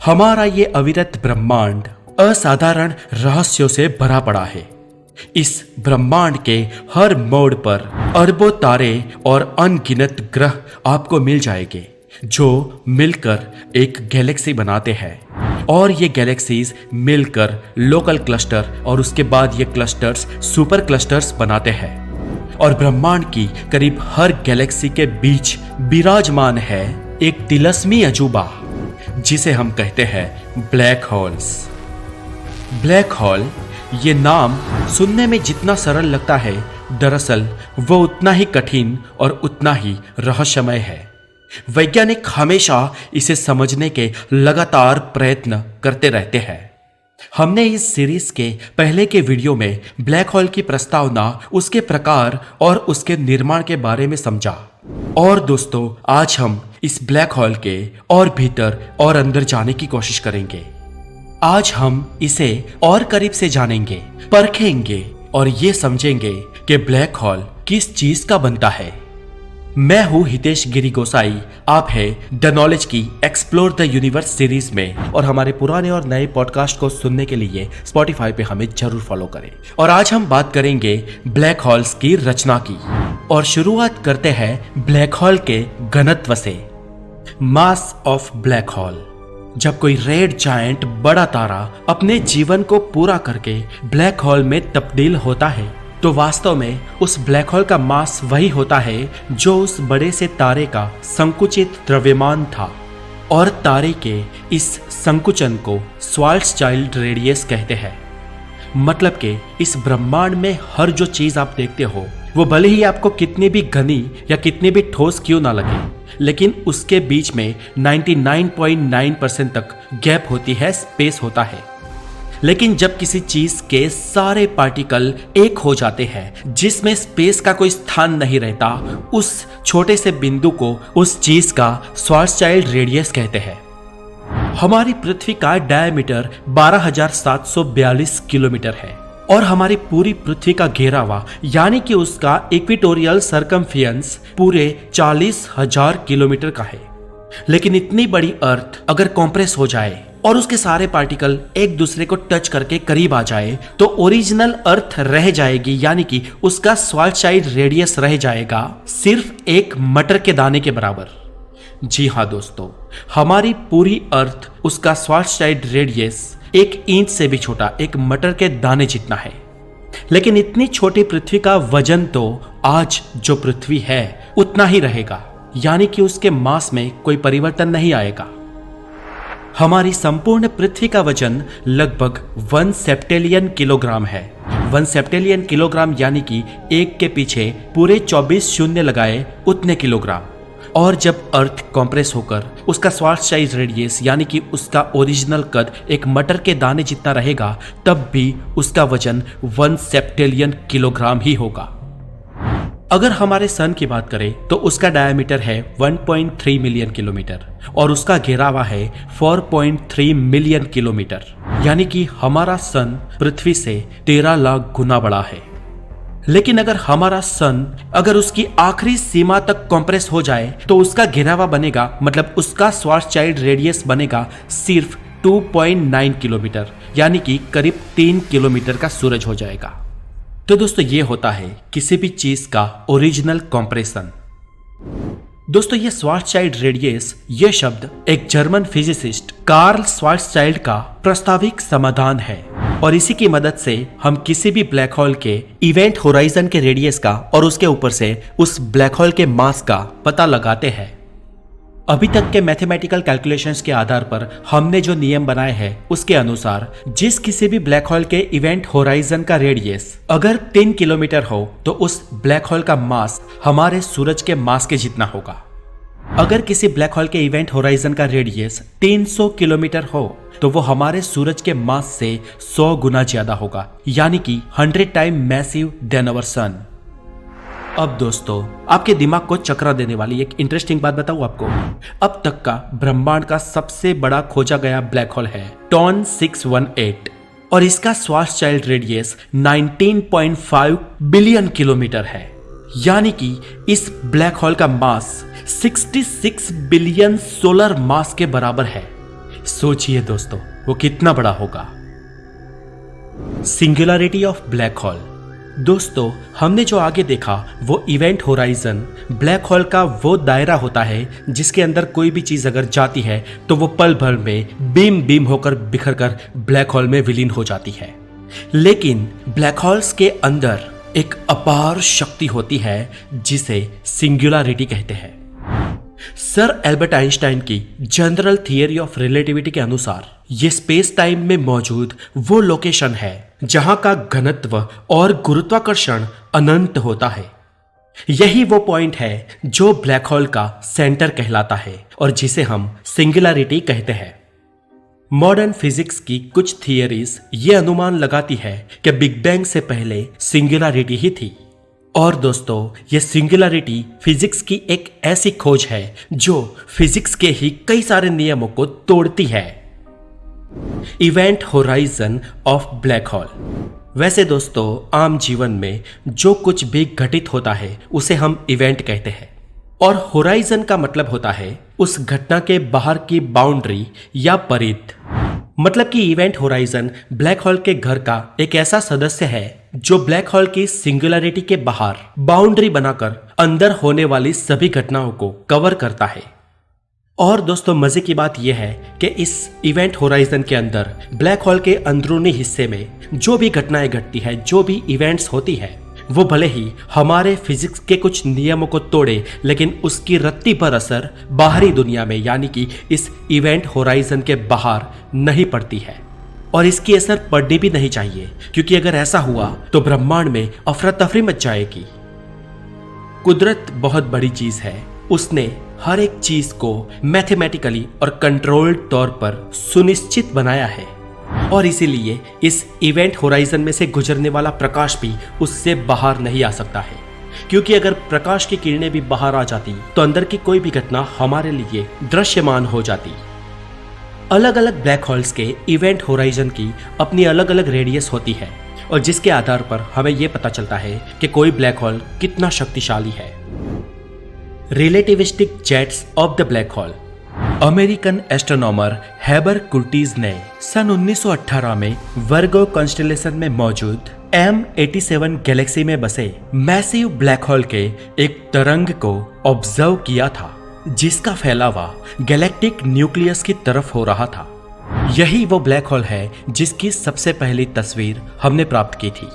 हमारा ये अविरत ब्रह्मांड असाधारण रहस्यों से भरा पड़ा है। इस ब्रह्मांड के हर मोड़ पर अरबों तारे और अनगिनत ग्रह आपको मिल जाएंगे, जो मिलकर एक गैलेक्सी बनाते हैं। और ये गैलेक्सीज मिलकर लोकल क्लस्टर और उसके बाद ये क्लस्टर्स सुपर क्लस्टर्स बनाते हैं। और ब्रह्मांड की करीब हर गैलेक्सी के बीच विराजमान है एक तिलस्मी अजूबा, जिसे हम कहते हैं ब्लैक होल्स। ब्लैक होल ये नाम सुनने में जितना सरल लगता है, दरअसल वो उतना ही कठिन और उतना ही रहस्यमय है। वैज्ञानिक हमेशा इसे समझने के लगातार प्रयत्न करते रहते हैं। हमने इस सीरीज के पहले के वीडियो में ब्लैक होल की प्रस्तावना, उसके प्रकार और उसके निर्माण के बारे में समझा। और दोस्तों, आज हम इस ब्लैक होल के और भीतर और अंदर जाने की कोशिश करेंगे। आज हम इसे और करीब से जानेंगे, परखेंगे और ये समझेंगे कि ब्लैक होल किस चीज का बनता है। मैं हूं हितेश गिरी गोसाई, आप है द नॉलेज की एक्सप्लोर द यूनिवर्स सीरीज में। और हमारे पुराने और नए पॉडकास्ट को सुनने के लिए स्पॉटिफाई पे हमें जरूर फॉलो करें। और आज हम बात करेंगे ब्लैक होल्स की रचना की। और शुरुआत करते हैं ब्लैक होल के घनत्व से। Mass of black hole. जब कोई रेड जायंट बड़ा तारा अपने जीवन को पूरा करके ब्लैक होल में तब्दील होता है, तो वास्तव में उस ब्लैक होल का मास वही होता है जो उस बड़े से तारे का संकुचित द्रव्यमान था। और तारे के इस संकुचन को श्वार्ज़चाइल्ड रेडियस कहते हैं। मतलब कि इस ब्रह्मांड में हर जो चीज आप देखते हो, वो भले ही आपको कितनी भी घनी या कितनी भी ठोस क्यों ना लगे, लेकिन उसके बीच में 99.9% तक गैप होती है, स्पेस होता है। लेकिन जब किसी चीज के सारे पार्टिकल एक हो जाते हैं, जिसमें स्पेस का कोई स्थान नहीं रहता, उस छोटे से बिंदु को उस चीज का श्वार्ज़चाइल्ड रेडियस कहते हैं। हमारी पृथ्वी का डायमीटर 12,742 किलोमीटर है और हमारी पूरी पृथ्वी का घेरावा यानी कि उसका इक्वेटोरियल सरकमफेरेंस पूरे 40,000 किलोमीटर का है। लेकिन इतनी बड़ी अर्थ अगर कॉम्प्रेस हो जाए और उसके सारे पार्टिकल एक दूसरे को टच करके करीब आ जाए, तो ओरिजिनल अर्थ रह जाएगी, यानी कि उसका श्वार्ज़चाइल्ड रेडियस रह जाएगा सिर्फ एक मटर के दाने के बराबर। जी हाँ दोस्तों, हमारी पूरी अर्थ, उसका श्वार्ज़चाइल्ड रेडियस 1 इंच से भी छोटा, एक मटर के दाने जितना है। लेकिन इतनी छोटी पृथ्वी का वजन तो आज जो पृथ्वी है उतना ही रहेगा, यानी कि उसके मास में कोई परिवर्तन नहीं आएगा। हमारी संपूर्ण पृथ्वी का वजन लगभग 1 सेप्टेलियन किलोग्राम है। 1 सेप्टेलियन किलोग्राम यानी कि एक के पीछे पूरे 24 शून्य लगाए उतने किलोग्राम। और जब अर्थ कॉम्प्रेस होकर उसका श्वार्ज़चाइल्ड रेडियस यानी कि उसका ओरिजिनल कद एक मटर के दाने जितना रहेगा, तब भी उसका वजन 1 सेप्टेलियन किलोग्राम ही होगा। अगर हमारे सन की बात करें तो उसका डायमीटर है 1.3 मिलियन किलोमीटर और उसका घेरावा है 4.3 मिलियन किलोमीटर, यानी कि हमारा सन पृथ्वी से 13 लाख गुना बड़ा है। लेकिन अगर हमारा सन अगर उसकी आखिरी सीमा तक कॉम्प्रेस हो जाए, तो उसका घेरावा बनेगा, मतलब उसका श्वार्ज़चाइल्ड रेडियस बनेगा सिर्फ 2.9 किलोमीटर, यानी कि करीब 3 किलोमीटर का सूरज हो जाएगा। तो दोस्तों, ये होता है किसी भी चीज का ओरिजिनल कॉम्प्रेशन। दोस्तों, ये श्वार्ज़चाइल्ड रेडियस, ये शब्द एक जर्मन फिजिसिस्ट कार्ल श्वार्ज़चाइल्ड का प्रास्ताविक समाधान है। और इसी की मदद से हम किसी भी ब्लैक होल के इवेंट होराइजन के रेडियस का और उसके ऊपर से उस ब्लैक होल के मास का पता लगाते हैं। अभी तक के मैथमेटिकल कैलकुलेशंस के आधार पर हमने जो नियम बनाए हैं, उसके अनुसार जिस किसी भी ब्लैक होल के इवेंट होराइजन का रेडियस अगर 3 किलोमीटर हो, तो उस ब्लैक होल का मास हमारे सूरज के मास के जितना होगा। अगर किसी ब्लैक होल के इवेंट होराइजन का रेडियस 300 किलोमीटर हो, तो वो हमारे सूरज के मास से 100 गुना ज्यादा होगा, यानी कि 100 टाइम मैसिव देन आवर सन। अब दोस्तों, आपके दिमाग को चकरा देने वाली एक इंटरेस्टिंग बात बताऊं आपको। अब तक का ब्रह्मांड का सबसे बड़ा खोजा गया ब्लैक होल है टॉन 618 और इसका श्वार्ज़चाइल्ड रेडियस 19.5 बिलियन किलोमीटर है, यानी कि इस ब्लैक होल का मास 66 बिलियन सोलर मास के बराबर है। सोचिए दोस्तों, वो कितना बड़ा होगा। Singularity of black hole. दोस्तों, हमने जो आगे देखा वो इवेंट होराइजन ब्लैक होल का वो दायरा होता है जिसके अंदर कोई भी चीज अगर जाती है तो वो पल भर में बीम होकर बिखर कर ब्लैक होल में विलीन हो जाती है। लेकिन ब्लैक होल्स के अंदर एक अपार शक्ति होती है जिसे सिंगुलैरिटी कहते हैं। सर एल्बर्ट आइंस्टाइन की जनरल थियरी ऑफ रिलेटिविटी के अनुसार ये स्पेस टाइम में मौजूद वो लोकेशन है जहां का घनत्व और गुरुत्वाकर्षण अनंत होता है। यही वो पॉइंट है जो ब्लैक होल का सेंटर कहलाता है और जिसे हम सिंगुलैरिटी कहते हैं। मॉडर्न फिजिक्स की कुछ थियरीज ये अनुमान लगाती है कि बिग बैंग से पहले सिंगुलैरिटी ही थी। और दोस्तों, ये सिंगुलैरिटी फिजिक्स की एक ऐसी खोज है जो फिजिक्स के ही कई सारे नियमों को तोड़ती है। Event horizon of black hole. वैसे दोस्तों, आम जीवन में जो कुछ भी घटित होता है उसे हम इवेंट कहते हैं और होराइजन का मतलब होता है उस घटना के बाहर की बाउंड्री या परिध। मतलब कि इवेंट होराइजन ब्लैक होल के घर का एक ऐसा सदस्य है जो ब्लैक होल की सिंगुलैरिटी के बाहर बाउंड्री बनाकर अंदर होने वाली सभी घटनाओं को कवर करता है। और दोस्तों, मजे की बात यह है कि इस इवेंट होराइजन के अंदर ब्लैक होल के अंदरूनी हिस्से में जो भी घटनाएं घटती है, जो भी इवेंट्स होती है, वो भले ही हमारे फिजिक्स के कुछ नियमों को तोड़े, लेकिन उसकी रत्ती भर असर बाहरी दुनिया में यानी कि इस इवेंट होराइजन के बाहर नहीं पड़ती है। और इसकी असर पड़नी भी नहीं चाहिए, क्योंकि अगर ऐसा हुआ तो ब्रह्मांड में अफरा तफरी मच जाएगी। कुदरत बहुत बड़ी चीज है। उसने हर एक चीज को मैथमेटिकली और कंट्रोल्ड तौर पर सुनिश्चित बनाया है और इसीलिए इस इवेंट होराइजन में से गुजरने वाला प्रकाश भी उससे बाहर नहीं आ सकता है। क्योंकि अगर प्रकाश की किरणें भी बाहर आ जाती तो अंदर की कोई भी घटना हमारे लिए दृश्यमान हो जाती। अलग अलग ब्लैक होल्स के इवेंट होराइजन की अपनी अलग अलग रेडियस होती है और जिसके आधार पर हमें यह पता चलता है कि कोई ब्लैक होल कितना शक्तिशाली है। Relativistic jets of the black hole. American astronomer Heber Curtis ने सन 1918 में वर्गो कॉन्स्टेलेशन में मौजूद M87 गैलेक्सी में बसे मैसिव ब्लैक होल के एक तरंग को ऑब्जर्व किया था जिसका फैलावा गैलेक्टिक न्यूक्लियस की तरफ हो रहा था। यही वो ब्लैक होल है जिसकी सबसे पहली तस्वीर हमने प्राप्त की थी।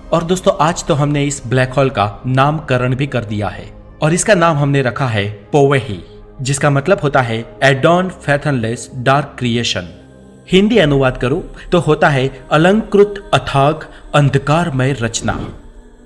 और दोस्तों, आज तो हमने इस ब्लैक होल का नामकरण भी कर दिया है और इसका नाम हमने रखा है पोवेही, जिसका मतलब होता है ए डॉन फैथनलेस डार्क क्रिएशन। हिंदी अनुवाद करूं तो होता है अलंकृत अथाग अंधकारमय रचना।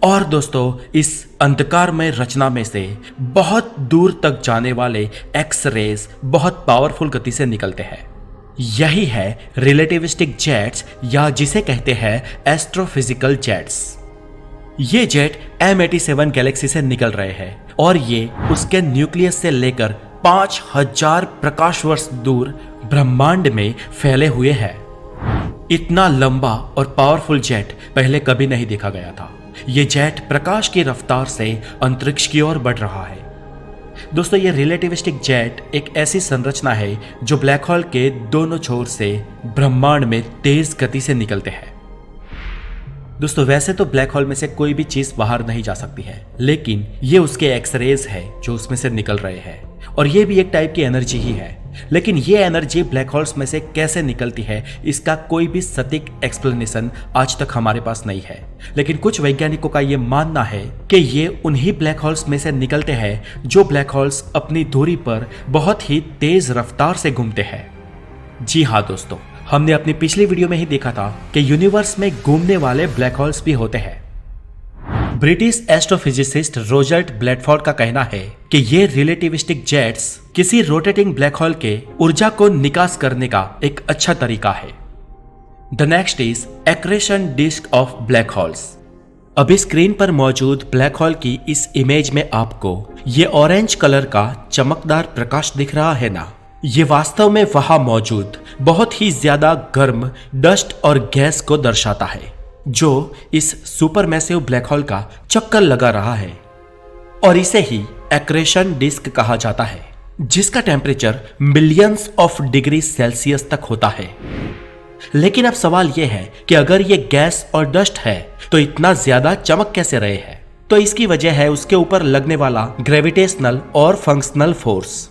और दोस्तों, इस अंधकारमय रचना में से बहुत दूर तक जाने वाले एक्स रेज बहुत पावरफुल गति से निकलते हैं। यही है रिलेटिविस्टिक जेट्स या जिसे कहते हैं एस्ट्रोफिजिकल जेट्स। ये जेट M87 गैलेक्सी से निकल रहे हैं और ये उसके न्यूक्लियस से लेकर 5000 प्रकाश वर्ष दूर ब्रह्मांड में फैले हुए हैं। इतना लंबा और पावरफुल जेट पहले कभी नहीं देखा गया था। ये जेट प्रकाश की रफ्तार से अंतरिक्ष की ओर बढ़ रहा है। दोस्तों, ये रिलेटिविस्टिक जेट एक ऐसी संरचना है जो ब्लैक होल के दोनों छोर से ब्रह्मांड में तेज गति से निकलते हैं। दोस्तों, वैसे तो ब्लैक होल में से कोई भी चीज बाहर नहीं जा सकती है, लेकिन ये उसके एक्सरेज है जो उसमें से निकल रहे हैं और ये भी एक टाइप की एनर्जी ही है। लेकिन ये एनर्जी ब्लैक होल्स में से कैसे निकलती है, इसका कोई भी सटीक एक्सप्लेनेशन आज तक हमारे पास नहीं है। लेकिन कुछ वैज्ञानिकों का ये मानना है कि ये उन्हीं ब्लैक होल्स में से निकलते हैं जो ब्लैक होल्स अपनी दूरी पर बहुत ही तेज रफ्तार से घूमते हैं। जी हाँ दोस्तों, हमने अपनी पिछली वीडियो में ही देखा था कि यूनिवर्स में घूमने वाले ब्लैक होल्स भी होते हैं। ब्रिटिश एस्ट्रोफिजिसिस्ट रॉबर्ट ब्लैडफोर्ड का कहना है कि ये रिलेटिविस्टिक जेट्स किसी रोटेटिंग ब्लैक होल के ऊर्जा को निकास करने का एक अच्छा तरीका है। The next is accretion disk of black holes. अभी स्क्रीन पर मौजूद ब्लैक होल की इस इमेज में आपको ये ऑरेंज कलर का चमकदार प्रकाश दिख रहा है ना, ये वास्तव में वहां मौजूद बहुत ही ज्यादा गर्म डस्ट और गैस को दर्शाता है जो इस सुपरमैसिव ब्लैक होल का चक्कर लगा रहा है और इसे ही एक्रेशन डिस्क कहा जाता है। जिसका temperature millions of degree Celsius तक होता है। लेकिन अब सवाल यह है कि अगर ये गैस और डस्ट है तो इतना ज्यादा चमक कैसे रहे हैं? तो इसकी वजह है उसके ऊपर लगने वाला ग्रेविटेशनल और फंक्शनल फोर्स।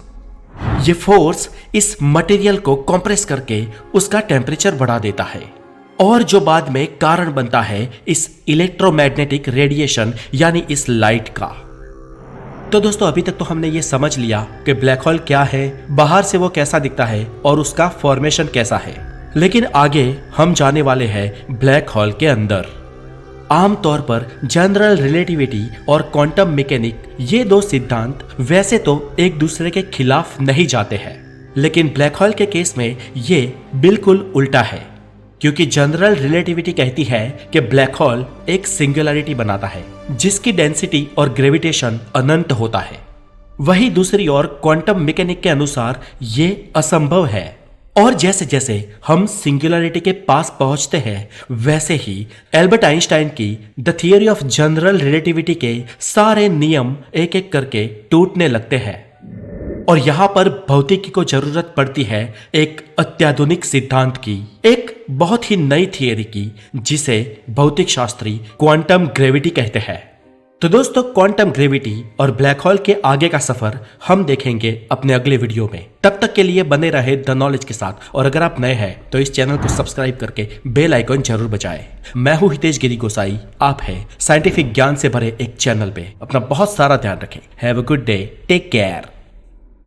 ये फोर्स इस मटेरियल को कंप्रेस करके उसका टेम्परेचर बढ़ा देता है और जो बाद में कारण बनता है इस इलेक्ट्रोमैग्नेटिक रेडिएशन यानी इस लाइट का। तो दोस्तों अभी तक तो हमने ये समझ लिया कि ब्लैक होल क्या है, बाहर से वो कैसा दिखता है और उसका फॉर्मेशन कैसा है। लेकिन आगे हम जाने वाले हैं ब्लैक होल के अंदर। आमतौर पर जनरल रिलेटिविटी और क्वांटम मैकेनिक ये दो सिद्धांत वैसे तो एक दूसरे के खिलाफ नहीं जाते हैं, लेकिन ब्लैक होल के केस में ये बिल्कुल उल्टा है, क्योंकि जनरल रिलेटिविटी कहती है कि ब्लैक होल एक सिंगुलैरिटी बनाता है जिसकी डेंसिटी और ग्रेविटेशन अनंत होता है। वही दूसरी ओर क्वांटम मैकेनिक के अनुसार ये असंभव है और जैसे जैसे हम सिंगुलैरिटी के पास पहुंचते हैं वैसे ही एल्बर्ट आइंस्टाइन की the theory of general relativity के सारे नियम एक एक करके टूटने लगते हैं और यहां पर भौतिकी को जरूरत पड़ती है एक अत्याधुनिक सिद्धांत की, एक बहुत ही नई थियरी की, जिसे भौतिक शास्त्री क्वांटम ग्रेविटी कहते हैं। तो दोस्तों क्वांटम ग्रेविटी और ब्लैक होल के आगे का सफर हम देखेंगे अपने अगले वीडियो में। तब तक के लिए बने रहे द नॉलेज के साथ और अगर आप नए हैं तो इस चैनल को सब्सक्राइब करके बेल आइकन जरूर बजाएं। मैं हूं हितेश गिरी गोसाई, आप हैं साइंटिफिक ज्ञान से भरे एक चैनल पे। अपना बहुत सारा ध्यान रखें। Have a good day, take care.